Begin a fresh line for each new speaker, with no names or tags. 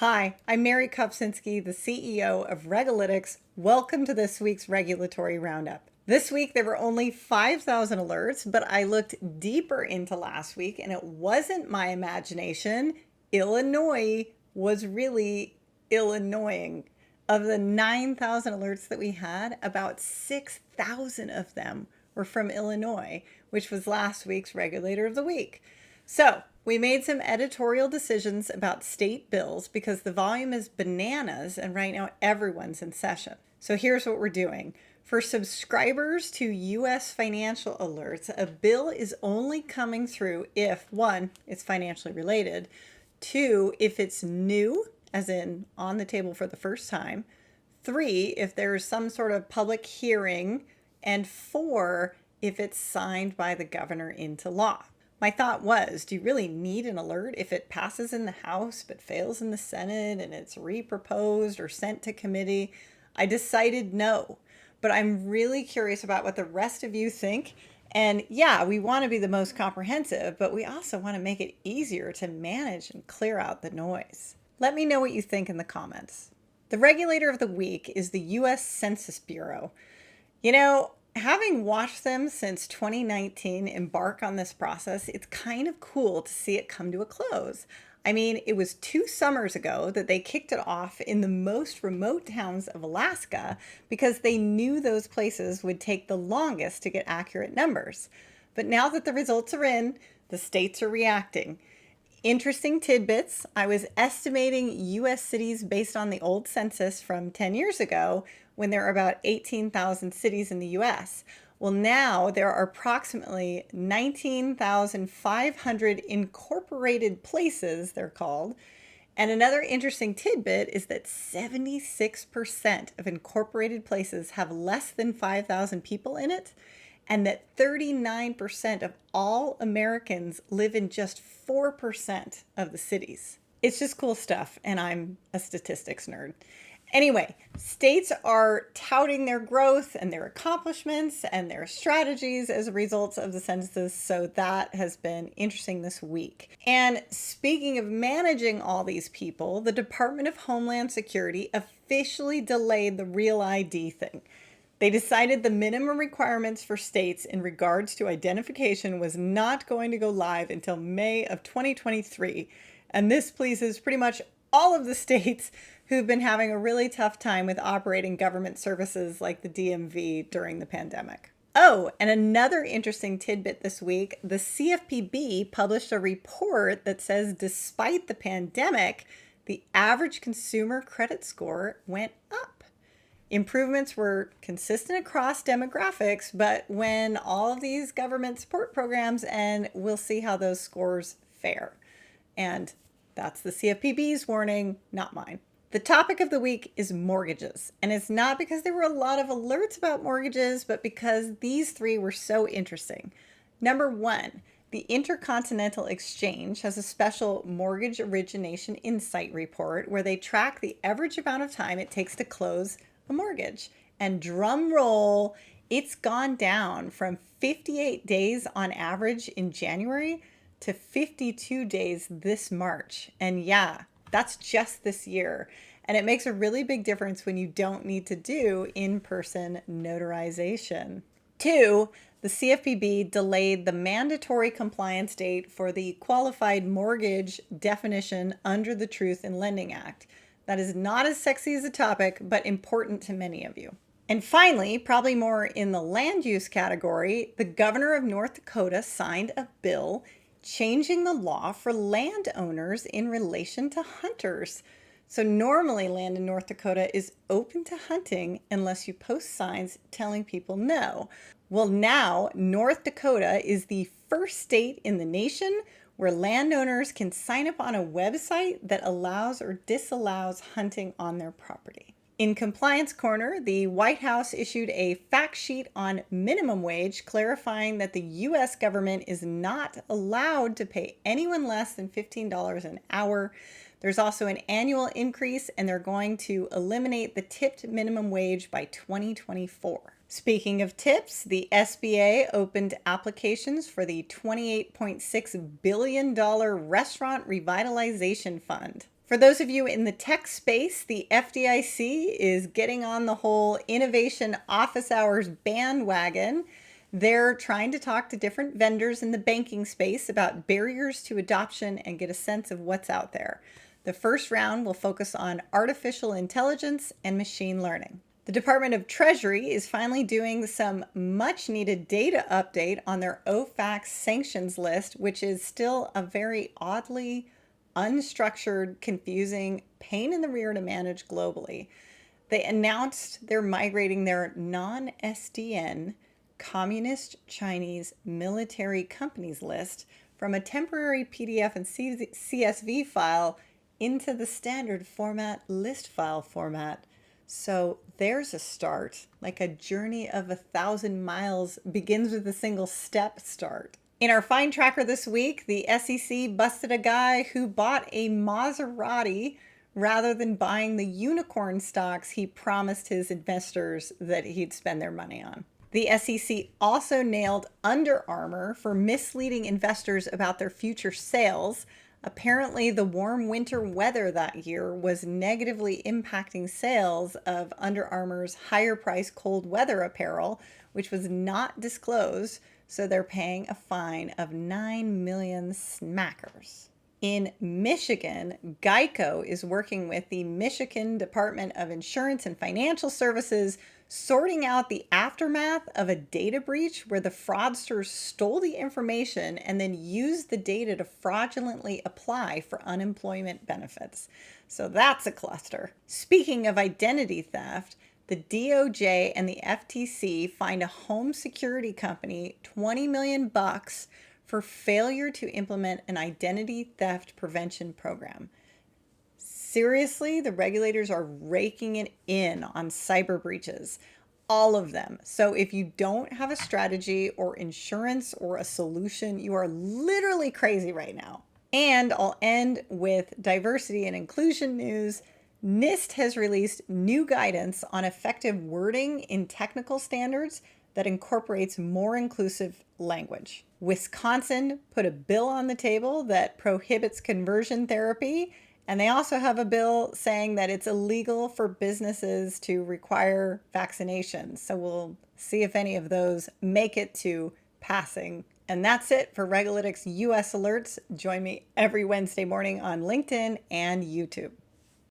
Hi, I'm Mary Kopczynski, the CEO of Regalytics. Welcome to this week's Regulatory Roundup. This week there were only 5,000 alerts, but I looked deeper into last week and it wasn't my imagination. Illinois was really Illinoising. Of the 9,000 alerts that we had, about 6,000 of them were from Illinois, which was last week's Regulator of the Week. So we made some editorial decisions about state bills because the volume is bananas and right now everyone's in session. So here's what we're doing. For subscribers to U.S. financial alerts, a bill is only coming through if, one, it's financially related, two, if it's new, as in on the table for the first time, three, if there's some sort of public hearing, and four, if it's signed by the governor into law. My thought was, do you really need an alert if it passes in the House but fails in the Senate and it's reproposed or sent to committee? I decided no, but I'm really curious about what the rest of you think. And yeah, we want to be the most comprehensive, but we also want to make it easier to manage and clear out the noise. Let me know what you think in the comments. The regulator of the week is the U.S. Census Bureau. You know, having watched them since 2019 embark on this process, it's kind of cool to see it come to a close. I mean, it was 2 summers ago that they kicked it off in the most remote towns of Alaska because they knew those places would take the longest to get accurate numbers. But now that the results are in, the states are reacting. Interesting tidbits. I was estimating U.S. cities based on the old census from 10 years ago when there were about 18,000 cities in the U.S. Well, now there are approximately 19,500 incorporated places, they're called. And another interesting tidbit is that 76% of incorporated places have less than 5,000 people in it, and that 39% of all Americans live in just 4% of the cities. It's just cool stuff, and I'm a statistics nerd. Anyway, states are touting their growth and their accomplishments and their strategies as a result of the census, so that has been interesting this week. And speaking of managing all these people, the Department of Homeland Security officially delayed the Real ID thing. They decided the minimum requirements for states in regards to identification was not going to go live until May of 2023. And this pleases pretty much all of the states who've been having a really tough time with operating government services like the DMV during the pandemic. Oh, and another interesting tidbit this week, the CFPB published a report that says despite the pandemic, the average consumer credit score went up. Improvements were consistent across demographics, but when all of these government support programs, and we'll see how those scores fare. And that's the CFPB's warning, not mine. The topic of the week is mortgages, and it's not because there were a lot of alerts about mortgages, but because these three were so interesting. Number one, the Intercontinental Exchange has a special mortgage origination insight report where they track the average amount of time it takes to close a mortgage. And drum roll, it's gone down from 58 days on average in January to 52 days this March. And yeah, that's just this year. And it makes a really big difference when you don't need to do in-person notarization. Two, the CFPB delayed the mandatory compliance date for the qualified mortgage definition under the Truth in Lending Act. That is not as sexy as a topic, but important to many of you. And finally, probably more in the land use category, the governor of North Dakota signed a bill changing the law for landowners in relation to hunters. So normally land in North Dakota is open to hunting unless you post signs telling people no. Well, now North Dakota is the first state in the nation where landowners can sign up on a website that allows or disallows hunting on their property. In Compliance Corner, the White House issued a fact sheet on minimum wage, clarifying that the U.S. government is not allowed to pay anyone less than $15 an hour. There's also an annual increase, and they're going to eliminate the tipped minimum wage by 2024. Speaking of tips, the SBA opened applications for the $28.6 billion Restaurant Revitalization Fund. For those of you in the tech space, the FDIC is getting on the whole innovation office hours bandwagon. They're trying to talk to different vendors in the banking space about barriers to adoption and get a sense of what's out there. The first round will focus on artificial intelligence and machine learning. The Department of Treasury is finally doing some much needed data update on their OFAC sanctions list, which is still a very oddly unstructured, confusing pain in the rear to manage globally. They announced they're migrating their non-SDN Communist Chinese military companies list from a temporary PDF and CSV file into the standard format list file format. So there's a start, like a journey of 1,000 miles begins with a single step start. In our Find Tracker this week, the SEC busted a guy who bought a Maserati rather than buying the unicorn stocks he promised his investors that he'd spend their money on. The SEC also nailed Under Armour for misleading investors about their future sales. Apparently, the warm winter weather that year was negatively impacting sales of Under Armour's higher priced cold weather apparel, which was not disclosed, so they're paying a fine of 9 million smackers. In Michigan, Geico is working with the Michigan Department of Insurance and Financial Services, sorting out the aftermath of a data breach where the fraudsters stole the information and then used the data to fraudulently apply for unemployment benefits. So that's a cluster. Speaking of identity theft, the DOJ and the FTC fined a home security company $20 million for failure to implement an identity theft prevention program. Seriously, the regulators are raking it in on cyber breaches, all of them. So if you don't have a strategy or insurance or a solution, you are literally crazy right now. And I'll end with diversity and inclusion news. NIST has released new guidance on effective wording in technical standards that incorporates more inclusive language. Wisconsin put a bill on the table that prohibits conversion therapy, and they also have a bill saying that it's illegal for businesses to require vaccinations. So we'll see if any of those make it to passing. And that's it for Regalytics US Alerts. Join me every Wednesday morning on LinkedIn and YouTube.